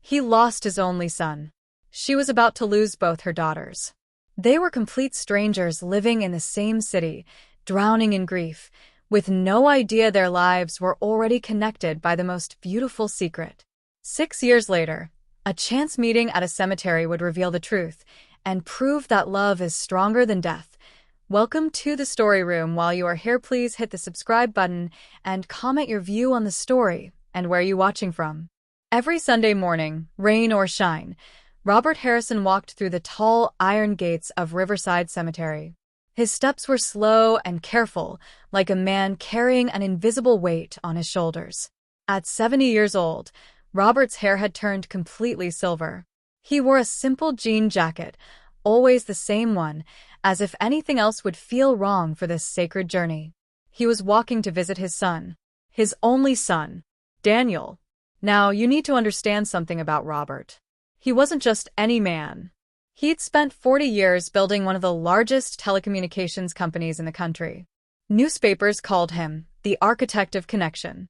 He lost his only son. She was about to lose both her daughters. They were complete strangers living in the same city, drowning in grief, with no idea their lives were already connected by the most beautiful secret. 6 years later, a chance meeting at a cemetery would reveal the truth and prove that love is stronger than death. Welcome to the story room. While you are here, please hit the subscribe button and comment your view on the story and where you're watching from. Every Sunday morning, rain or shine, Robert Harrison walked through the tall iron gates of Riverside Cemetery. His steps were slow and careful, like a man carrying an invisible weight on his shoulders. At 70 years old, Robert's hair had turned completely silver. He wore a simple jean jacket, always the same one, as if anything else would feel wrong for this sacred journey. He was walking to visit his son. His only son, Daniel. Now, you need to understand something about Robert. He wasn't just any man. He'd spent 40 years building one of the largest telecommunications companies in the country. Newspapers called him the architect of connection.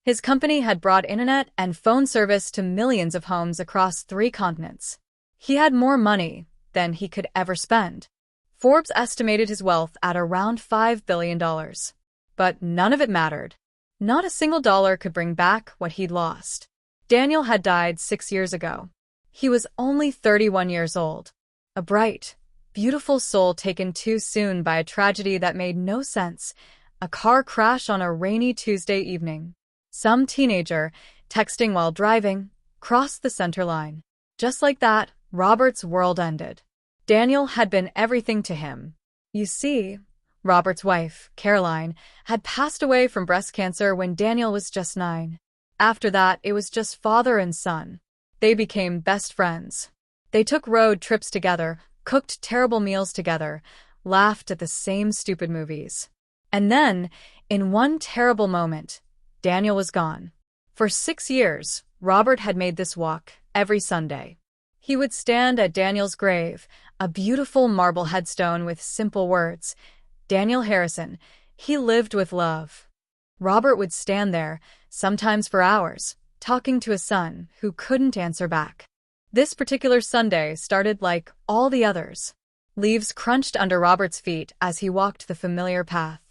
His company had brought internet and phone service to millions of homes across 3 continents. He had more money than he could ever spend. Forbes estimated his wealth at around $5 billion. But none of it mattered. Not a single dollar could bring back what he'd lost. Daniel had died 6 years ago. He was only 31 years old. A bright, beautiful soul taken too soon by a tragedy that made no sense. A car crash on a rainy Tuesday evening. Some teenager, texting while driving, crossed the center line. Just like that, Robert's world ended. Daniel had been everything to him. You see, Robert's wife, Caroline, had passed away from breast cancer when Daniel was just 9. After that, it was just father and son. They became best friends. They took road trips together, cooked terrible meals together, laughed at the same stupid movies. And then, in one terrible moment, Daniel was gone. For 6 years, Robert had made this walk every Sunday. He would stand at Daniel's grave, a beautiful marble headstone with simple words, Daniel Harrison, he lived with love. Robert would stand there, sometimes for hours, talking to his son, who couldn't answer back. This particular Sunday started like all the others. Leaves crunched under Robert's feet as he walked the familiar path.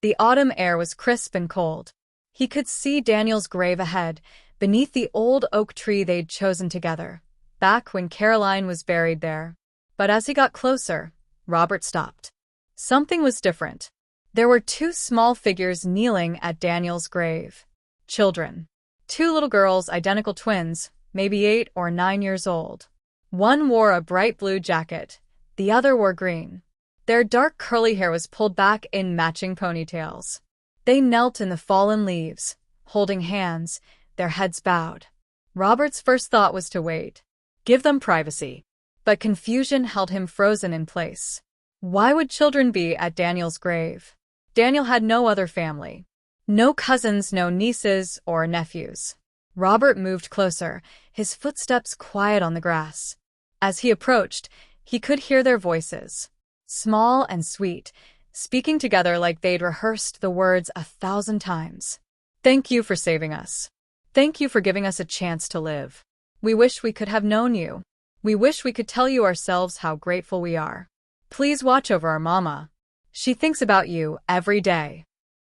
The autumn air was crisp and cold. He could see Daniel's grave ahead, beneath the old oak tree they'd chosen together, back when Caroline was buried there. But as he got closer, Robert stopped. Something was different. There were 2 small figures kneeling at Daniel's grave. Children. 2 little girls, identical twins, maybe 8 or 9 years old. One wore a bright blue jacket, the other wore green. Their dark curly hair was pulled back in matching ponytails. They knelt in the fallen leaves, holding hands, their heads bowed. Robert's first thought was to wait, give them privacy. But confusion held him frozen in place. Why would children be at Daniel's grave? Daniel had no other family. No cousins, no nieces or nephews. Robert moved closer, his footsteps quiet on the grass. As he approached, he could hear their voices. Small and sweet, speaking together like they'd rehearsed the words 1,000 times. Thank you for saving us. Thank you for giving us a chance to live. We wish we could have known you. We wish we could tell you ourselves how grateful we are. Please watch over our mama. She thinks about you every day.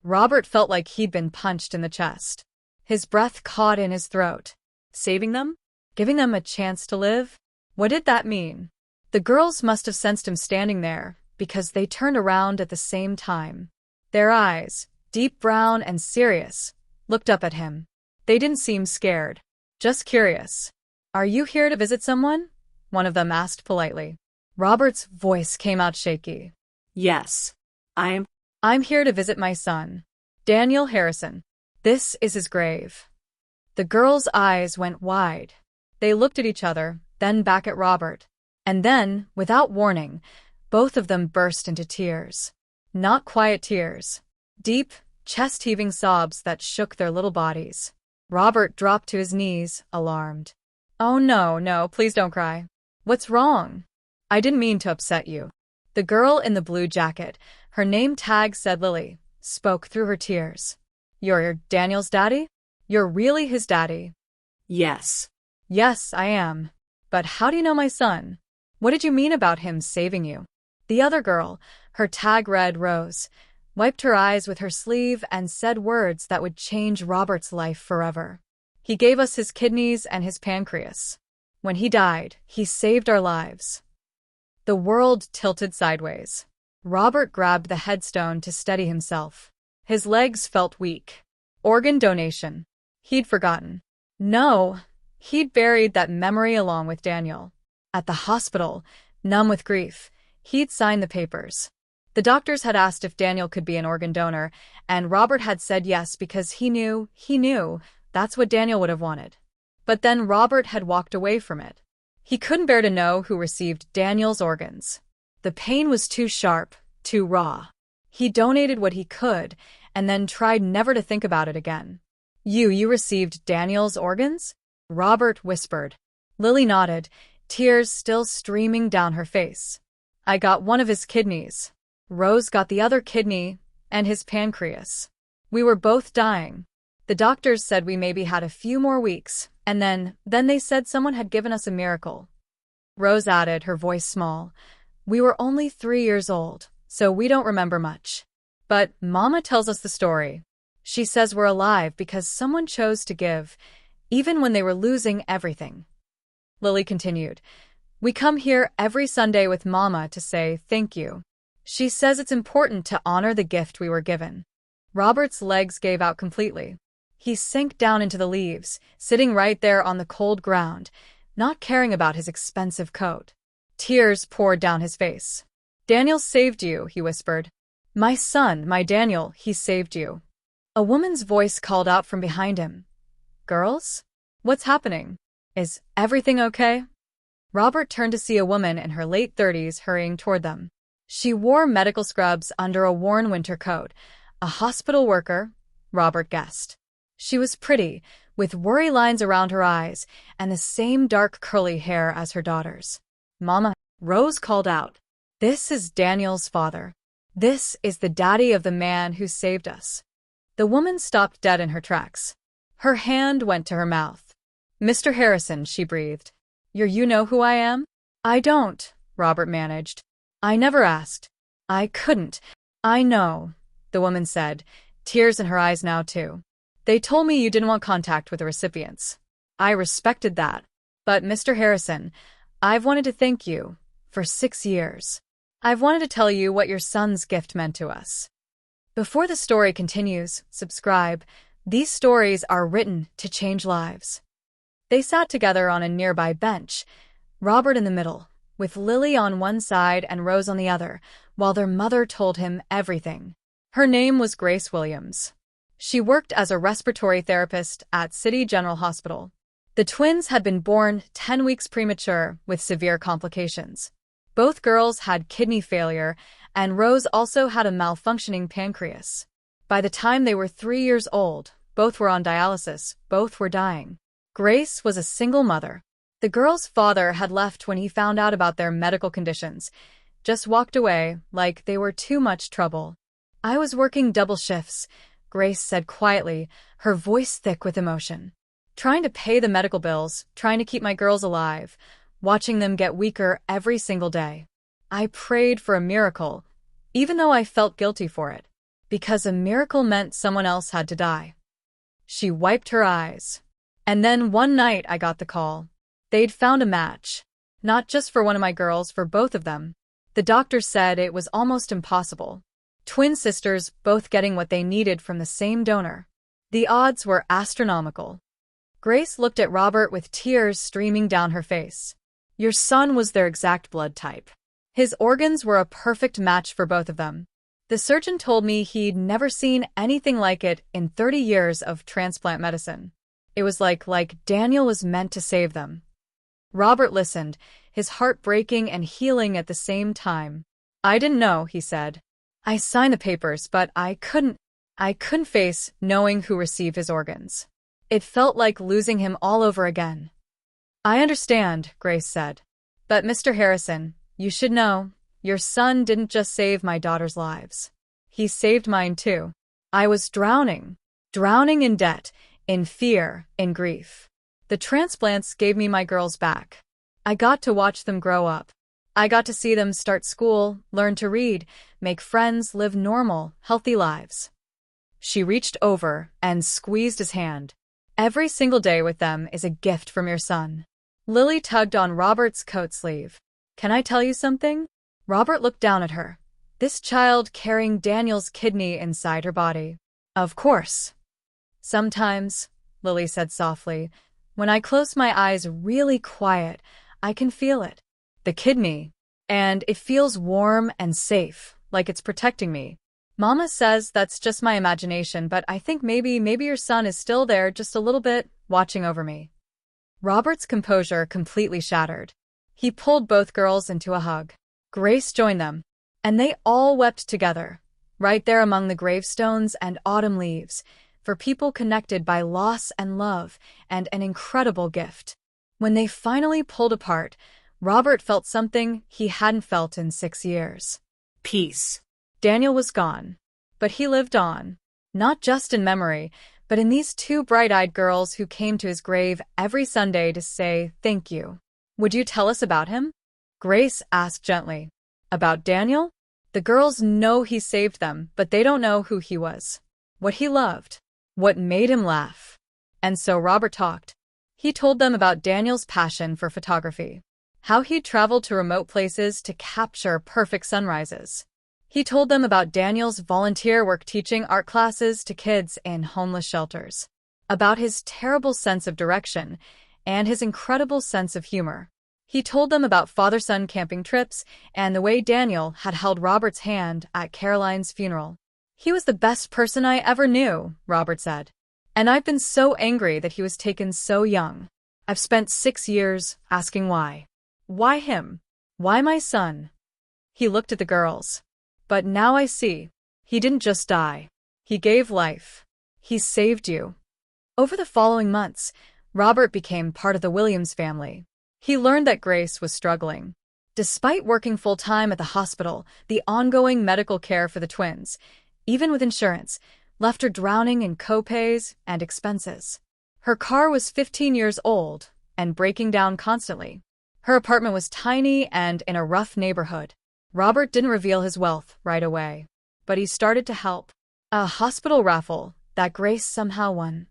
Robert felt like he'd been punched in the chest. His breath caught in his throat. Saving them? Giving them a chance to live? What did that mean? The girls must have sensed him standing there, because they turned around at the same time. Their eyes, deep brown and serious, looked up at him. They didn't seem scared, just curious. Are you here to visit someone? One of them asked politely. Robert's voice came out shaky. Yes, I'm here to visit my son, Daniel Harrison. This is his grave. The girls' eyes went wide. They looked at each other, then back at Robert. And then, without warning, both of them burst into tears. Not quiet tears. Deep, chest-heaving sobs that shook their little bodies. Robert dropped to his knees, alarmed. Oh no, please don't cry. What's wrong? I didn't mean to upset you. The girl in the blue jacket, her name tag said Lily, spoke through her tears. You're Daniel's daddy? You're really his daddy? Yes. Yes, I am. But how do you know my son? What did you mean about him saving you? The other girl, her tag red Rose, wiped her eyes with her sleeve and said words that would change Robert's life forever. He gave us his kidneys and his pancreas. When he died, he saved our lives. The world tilted sideways. Robert grabbed the headstone to steady himself. His legs felt weak. Organ donation. He'd forgotten. No, he'd buried that memory along with Daniel. At the hospital, numb with grief, he'd signed the papers. The doctors had asked if Daniel could be an organ donor, and Robert had said yes because he knew that's what Daniel would have wanted. But then Robert had walked away from it. He couldn't bear to know who received Daniel's organs. The pain was too sharp, too raw. He donated what he could, and then tried never to think about it again. You received Daniel's organs? Robert whispered. Lily nodded, tears still streaming down her face. I got one of his kidneys. Rose got the other kidney, and his pancreas. We were both dying. The doctors said we maybe had a few more weeks, and then they said someone had given us a miracle. Rose added, her voice small. We were only 3 years old, so we don't remember much. But Mama tells us the story. She says we're alive because someone chose to give, even when they were losing everything. Lily continued. We come here every Sunday with Mama to say thank you. She says it's important to honor the gift we were given. Robert's legs gave out completely. He sank down into the leaves, sitting right there on the cold ground, not caring about his expensive coat. Tears poured down his face. Daniel saved you, he whispered. My son, my Daniel, he saved you. A woman's voice called out from behind him. Girls? What's happening? Is everything okay? Robert turned to see a woman in her late 30s hurrying toward them. She wore medical scrubs under a worn winter coat. A hospital worker, Robert guessed. She was pretty, with worry lines around her eyes and the same dark curly hair as her daughters. Mama, Rose called out. This is Daniel's father. This is the daddy of the man who saved us. The woman stopped dead in her tracks. Her hand went to her mouth. Mr. Harrison, she breathed. You know who I am? I don't, Robert managed. I never asked. I couldn't. I know, the woman said, tears in her eyes now too. They told me you didn't want contact with the recipients. I respected that. But Mr. Harrison, I've wanted to thank you for 6 years. I've wanted to tell you what your son's gift meant to us. Before the story continues, subscribe. These stories are written to change lives. They sat together on a nearby bench, Robert in the middle, with Lily on one side and Rose on the other, while their mother told him everything. Her name was Grace Williams. She worked as a respiratory therapist at City General Hospital. The twins had been born 10 weeks premature with severe complications. Both girls had kidney failure, and Rose also had a malfunctioning pancreas. By the time they were 3 years old, both were on dialysis, both were dying. Grace was a single mother. The girls' father had left when he found out about their medical conditions, just walked away like they were too much trouble. I was working double shifts, Grace said quietly, her voice thick with emotion. Trying to pay the medical bills, trying to keep my girls alive, watching them get weaker every single day. I prayed for a miracle, even though I felt guilty for it, because a miracle meant someone else had to die. She wiped her eyes. And then one night I got the call. They'd found a match. Not just for one of my girls, for both of them. The doctor said it was almost impossible. Twin sisters both getting what they needed from the same donor. The odds were astronomical. Grace looked at Robert with tears streaming down her face. Your son was their exact blood type. His organs were a perfect match for both of them. The surgeon told me he'd never seen anything like it in 30 years of transplant medicine. It was like Daniel was meant to save them. Robert listened, his heart breaking and healing at the same time. I didn't know, he said. I signed the papers, but I couldn't face knowing who received his organs. It felt like losing him all over again. I understand, Grace said. But Mr. Harrison, you should know, your son didn't just save my daughter's lives. He saved mine too. I was drowning in debt, in fear, in grief. The transplants gave me my girls back. I got to watch them grow up. I got to see them start school, learn to read, make friends, live normal, healthy lives. She reached over and squeezed his hand. Every single day with them is a gift from your son. Lily tugged on Robert's coat sleeve. Can I tell you something? Robert looked down at her. This child carrying Daniel's kidney inside her body. Of course. Sometimes, Lily said softly, when I close my eyes really quiet, I can feel it. The kidney. And it feels warm and safe, like it's protecting me. Mama says that's just my imagination, but I think maybe your son is still there just a little bit, watching over me. Robert's composure completely shattered. He pulled both girls into a hug. Grace joined them, and they all wept together, right there among the gravestones and autumn leaves, for people connected by loss and love, and an incredible gift. When they finally pulled apart, Robert felt something he hadn't felt in 6 years. Peace. Daniel was gone, but he lived on, not just in memory, but in these two bright-eyed girls who came to his grave every Sunday to say thank you. Would you tell us about him? Grace asked gently. About Daniel? The girls know he saved them, but they don't know who he was, what he loved, what made him laugh. And so Robert talked. He told them about Daniel's passion for photography, how he'd traveled to remote places to capture perfect sunrises. He told them about Daniel's volunteer work teaching art classes to kids in homeless shelters, about his terrible sense of direction and his incredible sense of humor. He told them about father-son camping trips and the way Daniel had held Robert's hand at Caroline's funeral. He was the best person I ever knew, Robert said. And I've been so angry that he was taken so young. I've spent 6 years asking why. Why him? Why my son? He looked at the girls. But now I see. He didn't just die. He gave life. He saved you. Over the following months, Robert became part of the Williams family. He learned that Grace was struggling. Despite working full-time at the hospital, the ongoing medical care for the twins, even with insurance, left her drowning in co-pays and expenses. Her car was 15 years old and breaking down constantly. Her apartment was tiny and in a rough neighborhood. Robert didn't reveal his wealth right away, but he started to help. A hospital raffle that Grace somehow won,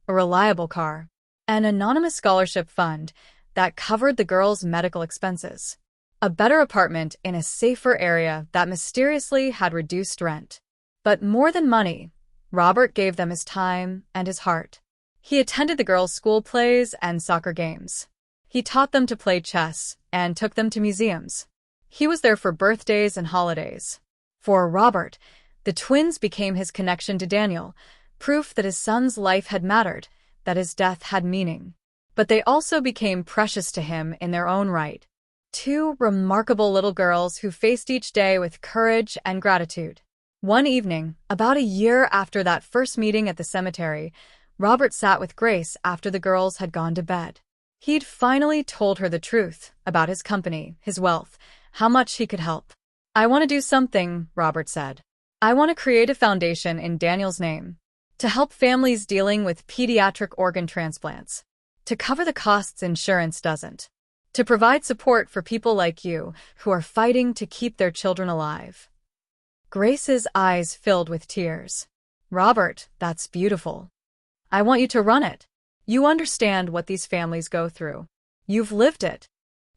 a reliable car, an anonymous scholarship fund that covered the girls' medical expenses, a better apartment in a safer area that mysteriously had reduced rent. But more than money, Robert gave them his time and his heart. He attended the girls' school plays and soccer games. He taught them to play chess and took them to museums. He was there for birthdays and holidays. For Robert, the twins became his connection to Daniel, proof that his son's life had mattered, that his death had meaning. But they also became precious to him in their own right. Two remarkable little girls who faced each day with courage and gratitude. One evening, about a year after that first meeting at the cemetery, Robert sat with Grace after the girls had gone to bed. He'd finally told her the truth about his company, his wealth, how much he could help. I want to do something, Robert said. I want to create a foundation in Daniel's name to help families dealing with pediatric organ transplants, to cover the costs insurance doesn't, to provide support for people like you who are fighting to keep their children alive. Grace's eyes filled with tears. Robert, that's beautiful. I want you to run it. You understand what these families go through. You've lived it.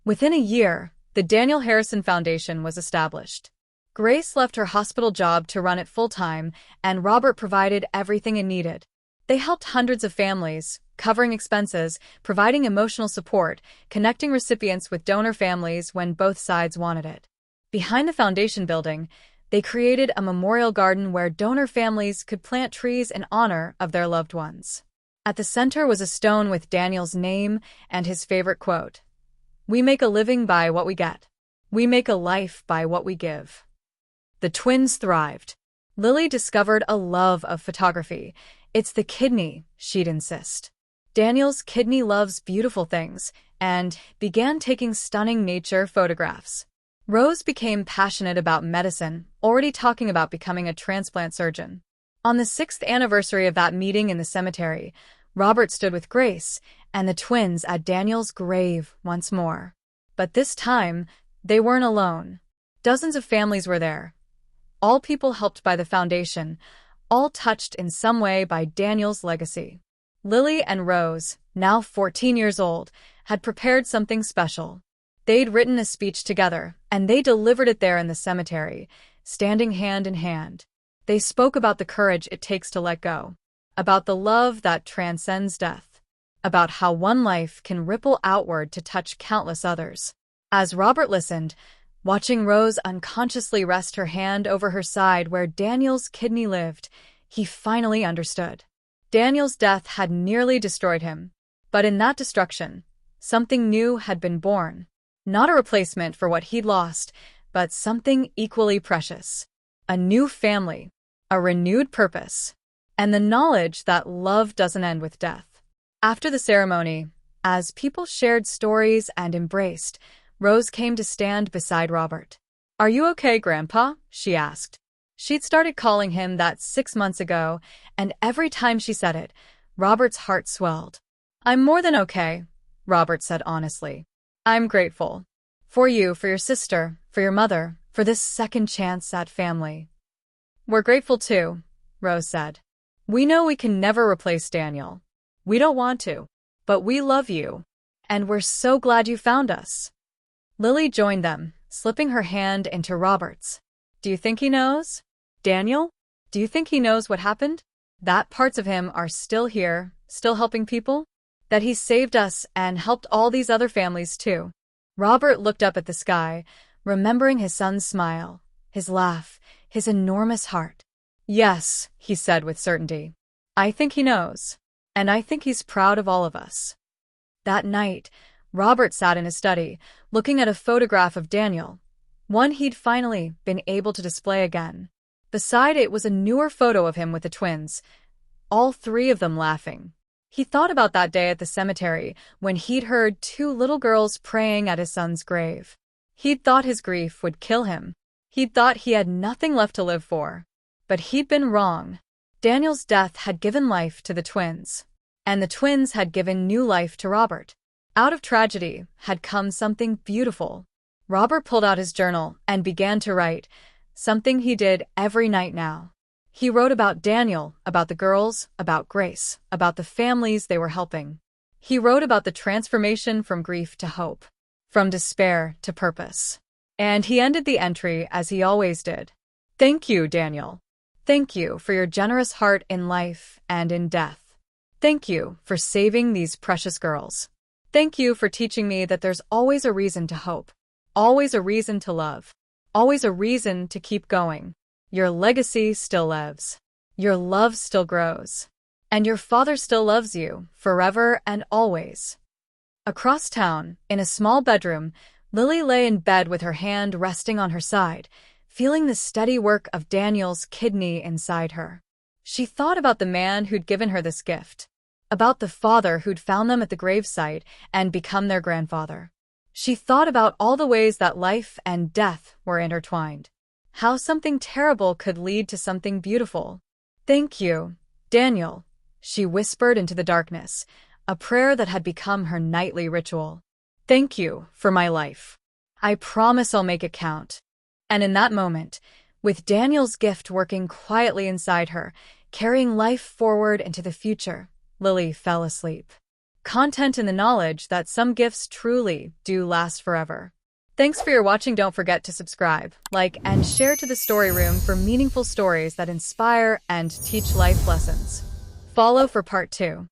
Within a year, the Daniel Harrison Foundation was established. Grace left her hospital job to run it full-time, and Robert provided everything it needed. They helped hundreds of families, covering expenses, providing emotional support, connecting recipients with donor families when both sides wanted it. Behind the foundation building, they created a memorial garden where donor families could plant trees in honor of their loved ones. At the center was a stone with Daniel's name and his favorite quote, "We make a living by what we get. We make a life by what we give." The twins thrived. Lily discovered a love of photography. It's the kidney, she'd insist. Daniel's kidney loves beautiful things and began taking stunning nature photographs. Rose became passionate about medicine, already talking about becoming a transplant surgeon. On the 6th anniversary of that meeting in the cemetery, Robert stood with Grace and the twins at Daniel's grave once more. But this time, they weren't alone. Dozens of families were there, all people helped by the foundation, all touched in some way by Daniel's legacy. Lily and Rose, now 14 years old, had prepared something special. They'd written a speech together, and they delivered it there in the cemetery, standing hand in hand. They spoke about the courage it takes to let go, about the love that transcends death, about how one life can ripple outward to touch countless others. As Robert listened, watching Rose unconsciously rest her hand over her side where Daniel's kidney lived, he finally understood. Daniel's death had nearly destroyed him, but in that destruction, something new had been born. Not a replacement for what he'd lost, but something equally precious. A new family, a renewed purpose, and the knowledge that love doesn't end with death. After the ceremony, as people shared stories and embraced, Rose came to stand beside Robert. "Are you okay, Grandpa?" she asked. She'd started calling him that 6 months ago, and every time she said it, Robert's heart swelled. "I'm more than okay," Robert said honestly. "I'm grateful. For you, for your sister, for your mother, for this second chance at family." "We're grateful too," Rose said. "We know we can never replace Daniel. We don't want to. But we love you. And we're so glad you found us." Lily joined them, slipping her hand into Robert's. "Do you think he knows? Daniel? Do you think he knows what happened? That parts of him are still here, still helping people? That he saved us and helped all these other families too?" Robert looked up at the sky, remembering his son's smile, his laugh, his enormous heart. "Yes," he said with certainty. "I think he knows. And I think he's proud of all of us." That night, Robert sat in his study, looking at a photograph of Daniel, one he'd finally been able to display again. Beside it was a newer photo of him with the twins, all three of them laughing. He thought about that day at the cemetery when he'd heard 2 little girls praying at his son's grave. He'd thought his grief would kill him. He'd thought he had nothing left to live for. But he'd been wrong. Daniel's death had given life to the twins, and the twins had given new life to Robert. Out of tragedy had come something beautiful. Robert pulled out his journal and began to write, something he did every night now. He wrote about Daniel, about the girls, about Grace, about the families they were helping. He wrote about the transformation from grief to hope, from despair to purpose. And he ended the entry as he always did. "Thank you, Daniel. Thank you for your generous heart in life and in death. Thank you for saving these precious girls. Thank you for teaching me that there's always a reason to hope, always a reason to love, always a reason to keep going. Your legacy still lives. Your love still grows. And your father still loves you, forever and always." Across town, in a small bedroom, Lily lay in bed with her hand resting on her side, feeling the steady work of Daniel's kidney inside her. She thought about the man who'd given her this gift, about the father who'd found them at the gravesite and become their grandfather. She thought about all the ways that life and death were intertwined, how something terrible could lead to something beautiful. "Thank you, Daniel," she whispered into the darkness, a prayer that had become her nightly ritual. "Thank you for my life. I promise I'll make it count." And in that moment, with Daniel's gift working quietly inside her, carrying life forward into the future, Lily fell asleep, content in the knowledge that some gifts truly do last forever. Thanks for your watching. Don't forget to subscribe, like, and share to the Story Room for meaningful stories that inspire and teach life lessons. Follow for part 2.